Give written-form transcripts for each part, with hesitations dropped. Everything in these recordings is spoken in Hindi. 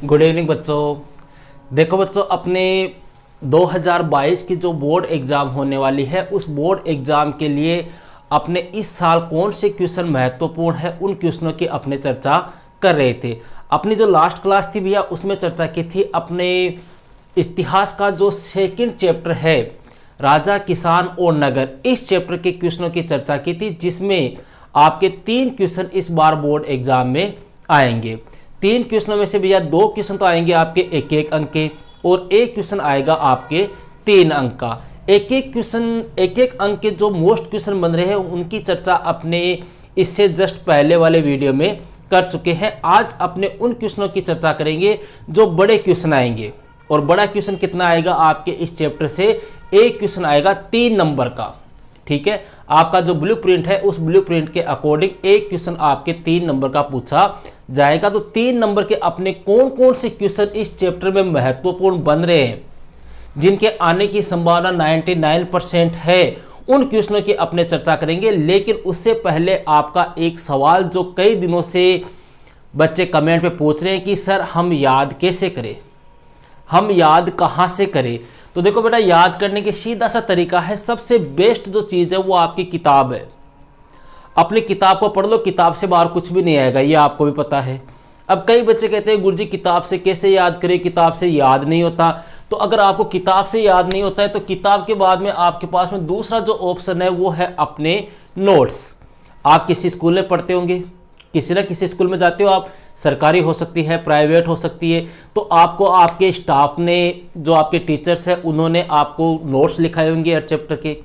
गुड इवनिंग बच्चों। देखो बच्चों, अपने 2022 की जो बोर्ड एग्ज़ाम होने वाली है उस बोर्ड एग्ज़ाम के लिए अपने इस साल कौन से क्वेश्चन महत्वपूर्ण है उन क्वेश्चनों की अपने चर्चा कर रहे थे। अपनी जो लास्ट क्लास थी भैया उसमें चर्चा की थी अपने इतिहास का जो सेकंड चैप्टर है राजा, किसान और नगर, इस चैप्टर के क्वेश्चनों की चर्चा की थी, जिसमें आपके 3 क्वेश्चन इस बार बोर्ड एग्जाम में आएंगे। 3 क्वेश्चनों में से भैया 2 क्वेश्चन तो आएंगे आपके 1-1 अंक के और 1 क्वेश्चन आएगा आपके 3 अंक का। 1-1 क्वेश्चन 1-1 अंक के जो मोस्ट क्वेश्चन बन रहे हैं उनकी चर्चा अपने इससे जस्ट पहले वाले वीडियो में कर चुके हैं। आज अपने उन क्वेश्चनों की चर्चा करेंगे जो बड़े क्वेश्चन आएंगे। और बड़ा क्वेश्चन कितना आएगा आपके इस चैप्टर से? एक क्वेश्चन आएगा 3 नंबर का। ठीक है, आपका जो ब्लूप्रिंट है उस ब्लूप्रिंट के अकॉर्डिंग एक क्वेश्चन आपके 3 नंबर का पूछा जाएगा। तो 3 नंबर के अपने कौन कौन से क्वेश्चन इस चैप्टर में महत्वपूर्ण बन रहे हैं, जिनके आने की संभावना 99% है, उन क्वेश्चनों की अपने चर्चा करेंगे। लेकिन उससे पहले आपका एक सवाल जो कई दिनों से बच्चे कमेंट पे पूछ रहे हैं कि सर हम याद कैसे करें, हम याद कहाँ से करें। तो देखो बेटा, याद करने के सीधा सा तरीका है, सबसे बेस्ट जो चीज़ है वो आपकी किताब है। अपनी किताब को पढ़ लो, किताब से बाहर कुछ भी नहीं आएगा, ये आपको भी पता है। अब कई बच्चे कहते हैं गुरुजी किताब से कैसे याद करें, किताब से याद नहीं होता। तो अगर आपको किताब से याद नहीं होता है तो किताब के बाद में आपके पास में दूसरा जो ऑप्शन है वो है अपने नोट्स। आप किसी स्कूल में पढ़ते होंगे, किसी ना किसी स्कूल में जाते हो आप, सरकारी हो सकती है, प्राइवेट हो सकती है। तो आपको आपके स्टाफ ने, जो आपके टीचर्स हैं, उन्होंने आपको नोट्स लिखाए होंगे हर चैप्टर के।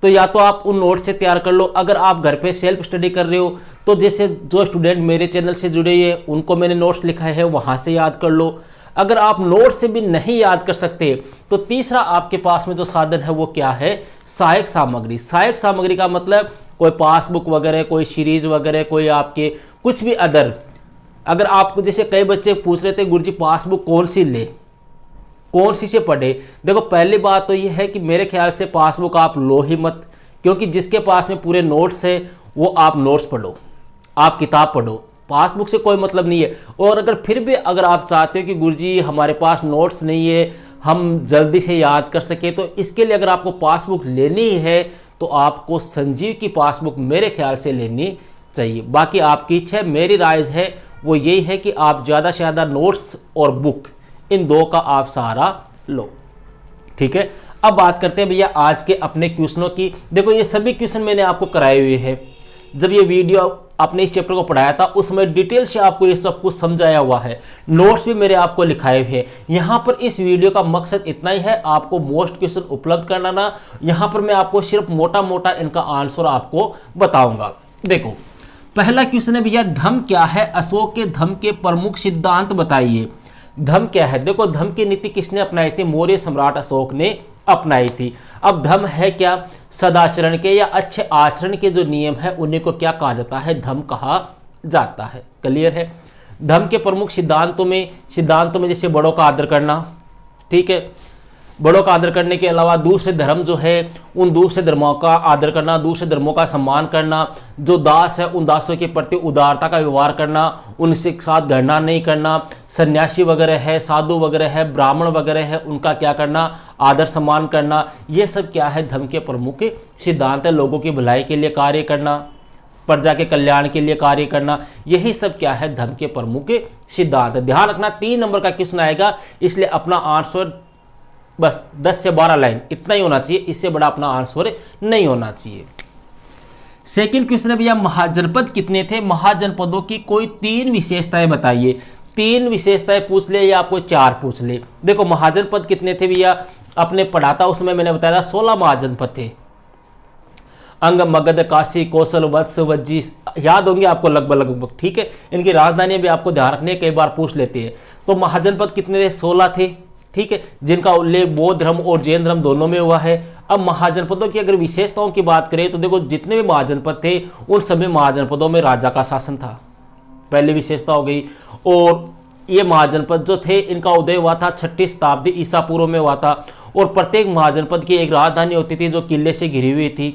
तो या तो आप उन नोट्स से तैयार कर लो। अगर आप घर पे सेल्फ स्टडी कर रहे हो तो जैसे जो स्टूडेंट मेरे चैनल से जुड़े हुए हैं उनको मैंने नोट्स लिखाए हैं, वहाँ से याद कर लो। अगर आप नोट्स से भी नहीं याद कर सकते तो तीसरा आपके पास में जो साधन है वो क्या है? सहायक सामग्री। सहायक सामग्री का मतलब कोई पासबुक वगैरह, कोई सीरीज वगैरह, कोई आपके कुछ भी अदर। अगर आपको, जैसे कई बच्चे पूछ रहे थे गुरुजी पासबुक कौन सी ले, कौन सी से पढ़े। देखो पहली बात तो ये है कि मेरे ख्याल से पासबुक आप लो ही मत, क्योंकि जिसके पास में पूरे नोट्स है वो आप नोट्स पढ़ो, आप किताब पढ़ो, पासबुक से कोई मतलब नहीं है। और अगर फिर भी अगर आप चाहते हो कि गुरुजी हमारे पास नोट्स नहीं है, हम जल्दी से याद कर सके, तो इसके लिए अगर आपको पासबुक लेनी है तो आपको संजीव की पासबुक मेरे ख्याल से लेनी चाहिए। बाकी आपकी इच्छा है, मेरी राय है वो यही है कि आप ज़्यादा से ज़्यादा नोट्स और बुक, इन 2 का आप सहारा लो। ठीक है, अब बात करते हैं भैया आज के अपने क्वेश्चनों की। देखो ये सभी क्वेश्चन मैंने आपको कराए हुए हैं। जब ये वीडियो आपने इस चैप्टर को पढ़ाया था उसमें डिटेल से आपको ये सब कुछ समझाया हुआ है, नोट्स भी मेरे आपको लिखाए हुए हैं। यहाँ पर इस वीडियो का मकसद इतना ही है, आपको मोस्ट क्वेश्चन उपलब्ध कराना। यहाँ पर मैं आपको सिर्फ मोटा मोटा इनका आंसर आपको बताऊंगा। देखो पहला क्वेश्चन है भैया, धम्म क्या है? अशोक के धम्म के प्रमुख सिद्धांत बताइए। धम्म क्या है? देखो धम्म की नीति किसने अपनाई थी? मौर्य सम्राट अशोक ने अपनाई थी। अब धम्म है क्या? सदाचरण के या अच्छे आचरण के जो नियम है उन्हीं को क्या कहा जाता है? धम्म कहा जाता है। क्लियर है? धम्म के प्रमुख सिद्धांतों में जैसे बड़ों का आदर करना, ठीक है, बड़ों का आदर करने के अलावा दूसरे धर्म जो है उन दूसरे धर्मों का आदर करना, दूसरे धर्मों का सम्मान करना, जो दास है उन दासों के प्रति उदारता का व्यवहार करना, उनसे साथ घृणा नहीं करना, सन्यासी वगैरह है, साधु वगैरह है, ब्राह्मण वगैरह है, उनका क्या करना? आदर सम्मान करना। ये सब क्या है? धर्म के प्रमुख सिद्धांत है। लोगों की भलाई के लिए कार्य करना, प्रजा के कल्याण के लिए कार्य करना, यही सब क्या है? धर्म के प्रमुख सिद्धांत। ध्यान रखना 3 नंबर का क्वेश्चन आएगा, इसलिए अपना आंसर बस 10 से 12 लाइन इतना ही होना चाहिए, इससे बड़ा अपना आंसर नहीं होना चाहिए। सेकंड क्वेश्चन है भैया, महाजनपद कितने थे? महाजनपदों की कोई 3 विशेषताएं बताइए। 3 विशेषताएं पूछ ले या आपको 4 पूछ ले। देखो महाजनपद कितने थे भैया, अपने पढ़ा था उसमें मैंने बताया था 16 महाजनपद थे। अंग, मगध, काशी, कौशल, वत्स, वज्जी, याद होंगे आपको लगभग। ठीक है, इनकी राजधानियां भी आपको ध्यान रखनी है, कई बार पूछ लेते हैं। तो महाजनपद कितने थे? 16 थे। ठीक है, जिनका उल्लेख बौद्ध धर्म और जैन धर्म दोनों में हुआ है। अब महाजनपदों की अगर विशेषताओं की बात करें तो देखो जितने भी महाजनपद थे उन सभी महाजनपदों में राजा का शासन था, पहली विशेषता हो गई। और ये महाजनपद जो थे इनका उदय हुआ था 6ठी शताब्दी ईसा पूर्व में हुआ था। और प्रत्येक महाजनपद की एक राजधानी होती थी जो किले से घिरी हुई थी।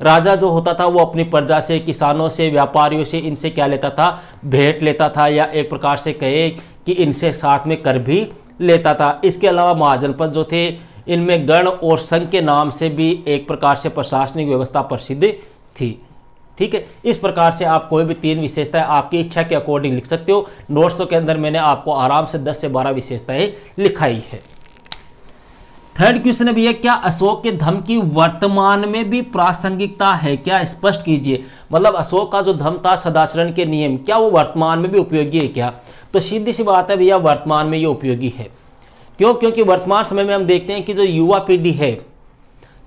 राजा जो होता था वो अपनी प्रजा से, किसानों से, व्यापारियों से, इनसे क्या लेता था? भेंट लेता था, या एक प्रकार से कहे कि इनसे साथ में कर भी लेता था। इसके अलावा महाजनपद जो थे इनमें गण और संघ के नाम से भी एक प्रकार से प्रशासनिक व्यवस्था प्रसिद्ध थी। ठीक है, इस प्रकार से आप कोई भी 3 विशेषताएं आपकी इच्छा के अकॉर्डिंग लिख सकते हो। नोट्स के अंदर मैंने आपको आराम से 10 से 12 विशेषताएं लिखाई है। थर्ड क्वेश्चन है भैया, क्या अशोक के धम्म की वर्तमान में भी प्रासंगिकता है? क्या स्पष्ट कीजिए। मतलब अशोक का जो धम्म था सदाचरण के नियम, क्या वो वर्तमान में भी उपयोगी है क्या? तो सीधी सी बात है भैया, वर्तमान में ये उपयोगी है। क्यों? क्योंकि वर्तमान समय में हम देखते हैं कि जो युवा पीढ़ी है,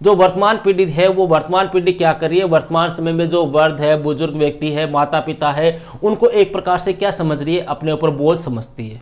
जो वर्तमान पीढ़ी है, वो वर्तमान पीढ़ी क्या कर रही है, वर्तमान समय में जो वृद्ध है, बुजुर्ग व्यक्ति है, माता पिता है, उनको एक प्रकार से क्या समझ रही है, अपने ऊपर बोझ समझती है,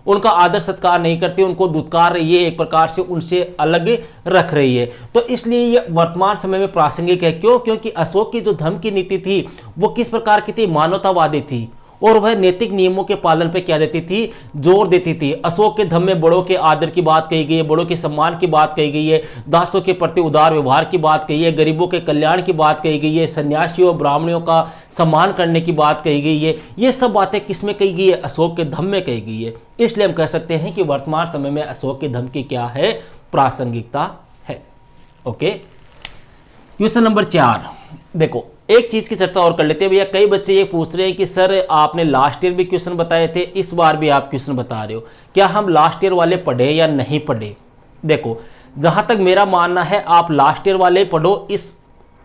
उनका आदर सत्कार नहीं करती, उनको दुत्कार रही है, एक प्रकार से उनसे अलग रख रही है। तो इसलिए ये वर्तमान समय में प्रासंगिक है। क्यों? क्योंकि अशोक की जो धम्म की नीति थी वो किस प्रकार की थी, मानवतावादी थी, और वह नैतिक नियमों के पालन पे क्या देती थी, जोर देती थी। अशोक के धम्म में बड़ों के आदर की बात कही गई है, बड़ों के सम्मान की बात कही गई है, दासों के प्रति उदार व्यवहार की बात कही है, गरीबों के कल्याण की बात कही गई है, सन्यासियों और ब्राह्मणों का सम्मान करने की बात कही गई है। ये सब बातें किस में कही गई है, अशोक के धम्म में कही गई है। इसलिए हम कह सकते हैं कि वर्तमान समय में अशोक के धम्म की क्या है, प्रासंगिकता है। ओके, क्वेश्चन नंबर 4 देखो, एक चीज की चर्चा और कर लेते हैं भैया। कई बच्चे ये पूछ रहे हैं कि सर आपने लास्ट ईयर भी क्वेश्चन बताए थे, इस बार भी आप क्वेश्चन बता रहे हो, क्या हम लास्ट ईयर वाले पढ़े या नहीं पढ़े? देखो, जहां तक मेरा मानना है आप लास्ट ईयर वाले पढ़ो, इस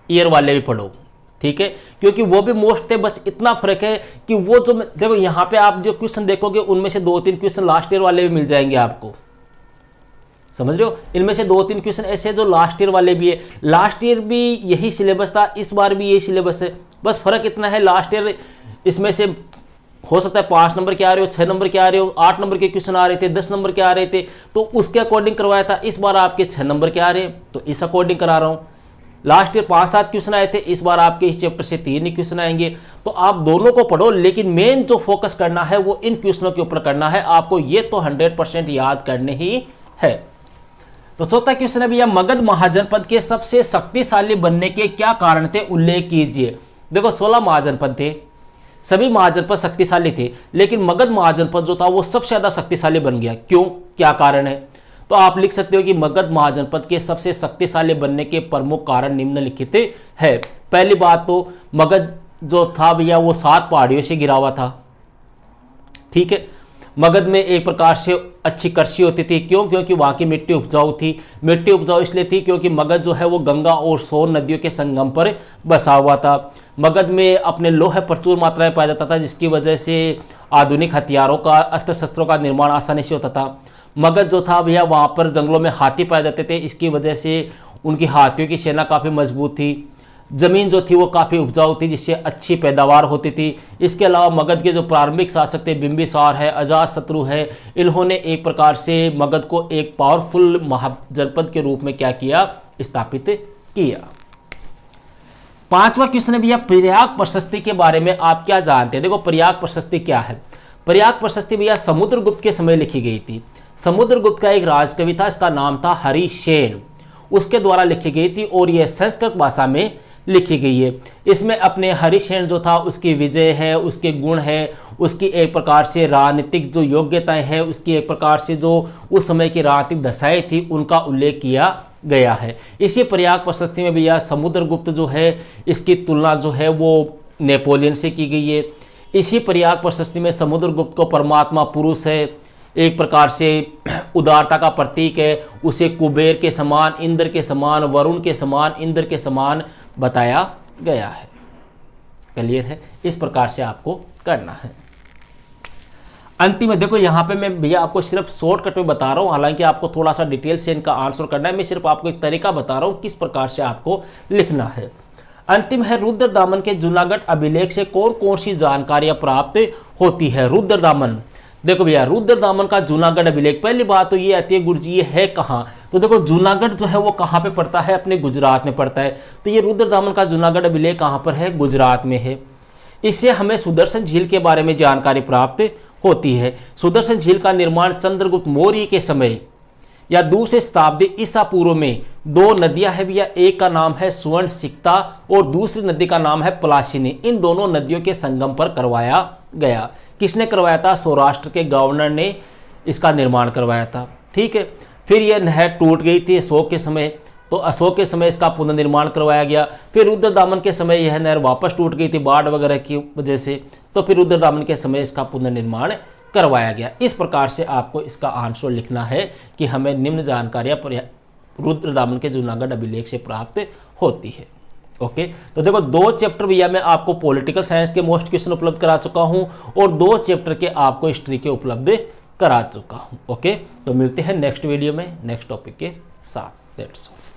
ईयर वाले भी पढ़ो। ठीक है, क्योंकि वो भी मोस्ट है, बस इतना फर्क है कि वो जो देखो यहाँ पे आप जो क्वेश्चन देखोगे उनमें से 2-3 क्वेश्चन लास्ट ईयर वाले भी मिल जाएंगे आपको, समझ रहे हो? इनमें से 2-3 क्वेश्चन ऐसे हैं जो लास्ट ईयर वाले भी है। लास्ट ईयर भी यही सिलेबस था, इस बार भी यही सिलेबस है, बस फर्क इतना है, लास्ट ईयर इसमें से हो सकता है 5 नंबर के आ रहे हो, 6 नंबर के आ रहे हो, 8 नंबर के क्वेश्चन आ रहे थे, 10 नंबर के आ रहे थे, तो उसके अकॉर्डिंग करवाया था। इस बार आपके 6 नंबर के आ रहे हैं, तो इस अकॉर्डिंग करा रहा हूँ। लास्ट ईयर 5-7 क्वेश्चन आए थे, इस बार आपके इस चैप्टर से 3 ही क्वेश्चन आएंगे। तो आप दोनों को पढ़ो, लेकिन मेन जो फोकस करना है वो इन क्वेश्चनों के ऊपर करना है। आपको ये तो 100% याद करने ही है। तो चौथा क्वेश्चन है भैया, मगध महाजनपद के सबसे शक्तिशाली बनने के क्या कारण थे, उल्लेख कीजिए। देखो 16 महाजनपद थे, सभी महाजनपद शक्तिशाली थे, लेकिन मगध महाजनपद जो था वो सबसे ज्यादा शक्तिशाली बन गया। क्यों, क्या कारण है? तो आप लिख सकते हो कि मगध महाजनपद के सबसे शक्तिशाली बनने के प्रमुख कारण निम्नलिखित है। पहली बात तो मगध जो था भैया वो 7 पहाड़ियों से घिरा हुआ था। ठीक है, मगध में एक प्रकार से अच्छी कृषि होती थी। क्यों? क्योंकि वहाँ की मिट्टी उपजाऊ थी। मिट्टी उपजाऊ इसलिए थी क्योंकि मगध जो है वो गंगा और सोन नदियों के संगम पर बसा हुआ था। मगध में अपने लोहे प्रचुर मात्रा में पाया जाता था, जिसकी वजह से आधुनिक हथियारों का, अस्त्र शस्त्रों का निर्माण आसानी से होता था। मगध जो था भैया वहाँ पर जंगलों में हाथी पाए जाते थे, इसकी वजह से उनकी हाथियों की सेना काफ़ी मजबूत थी। जमीन जो थी वो काफ़ी उपजाऊ थी, जिससे अच्छी पैदावार होती थी। इसके अलावा मगध के जो प्रारंभिक शासक थे, बिंबिसार है, अजातशत्रु है, इन्होंने एक प्रकार से मगध को एक पावरफुल महाजनपद के रूप में क्या किया, स्थापित किया। 5वां क्वेश्चन है भैया, प्रयाग प्रशस्ति के बारे में आप क्या जानते हैं? देखो प्रयाग प्रशस्ति क्या है। प्रयाग प्रशस्ति भैया समुद्रगुप्त के समय लिखी गई थी। समुद्रगुप्त का एक राजकवि था, इसका नाम था हरिसेन, उसके द्वारा लिखी गई थी और यह संस्कृत भाषा में लिखी गई है। इसमें अपने हरिसेन जो था उसकी विजय है, उसके गुण है, उसकी एक प्रकार से राजनीतिक जो योग्यताएं हैं, उसकी एक प्रकार से जो उस समय की राजनीतिक दशाएं थी उनका उल्लेख किया गया है। इसी प्रयाग प्रशस्ति में भैया समुद्रगुप्त जो है इसकी तुलना जो है वो नेपोलियन से की गई है। इसी प्रयाग प्रशस्ति में समुद्रगुप्त को परमात्मा पुरुष है, एक प्रकार से उदारता का प्रतीक है, उसे कुबेर के समान, इंद्र के समान, वरुण के समान, इंद्र के समान बताया गया है। क्लियर है? इस प्रकार से आपको करना है। अंतिम में देखो यहाँ पे मैं भैया आपको सिर्फ शॉर्टकट में बता रहा हूँ, हालांकि आपको थोड़ा सा डिटेल से इनका आंसर करना है। मैं सिर्फ आपको एक तरीका बता रहा हूँ किस प्रकार से आपको लिखना है। अंतिम है, रुद्रदामन के जूनागढ़ अभिलेख से कौन कौन सी जानकारियां प्राप्त होती है? रुद्रदामन, देखो भैया रुद्रदामन का जूनागढ़ अभिलेख, पहली बात तो ये आती है गुरुजी ये है कहाँ? तो देखो जूनागढ़ जो है वो कहाँ पे पड़ता है? अपने गुजरात में पड़ता है। तो ये रुद्रदामन का जूनागढ़ अभिलेख कहाँ पर है? गुजरात में है। इससे हमें सुदर्शन झील के बारे में जानकारी प्राप्त होती है। सुदर्शन झील का निर्माण चंद्रगुप्त मौर्य के समय या दूसरे शताब्दी ईसा पूर्व में 2 नदियां हैं भैया, एक का नाम है स्वर्ण सिक्ता और दूसरी नदी का नाम है पलाशिनी। इन दोनों नदियों के संगम पर करवाया गया। किसने करवाया था? सौराष्ट्र के गवर्नर ने इसका निर्माण करवाया था। ठीक है, फिर यह नहर टूट गई थी अशोक के समय, तो अशोक के समय इसका पुनर्निर्माण करवाया गया। फिर रुद्रदामन के समय यह नहर वापस टूट गई थी बाढ़ वगैरह की वजह से, तो फिर रुद्रदामन के समय इसका पुनर्निर्माण करवाया गया। इस प्रकार से आपको इसका आंसर लिखना है कि हमें निम्न जानकारियां रुद्रदामन के जूनागढ़ अभिलेख से प्राप्त होती है। ओके, तो देखो 2 चैप्टर भैया मैं आपको पॉलिटिकल साइंस के मोस्ट क्वेश्चन उपलब्ध करा चुका हूं और 2 चैप्टर के आपको हिस्ट्री के उपलब्ध करा चुका हूं। ओके, तो मिलते हैं नेक्स्ट वीडियो में नेक्स्ट टॉपिक के साथ। That's all.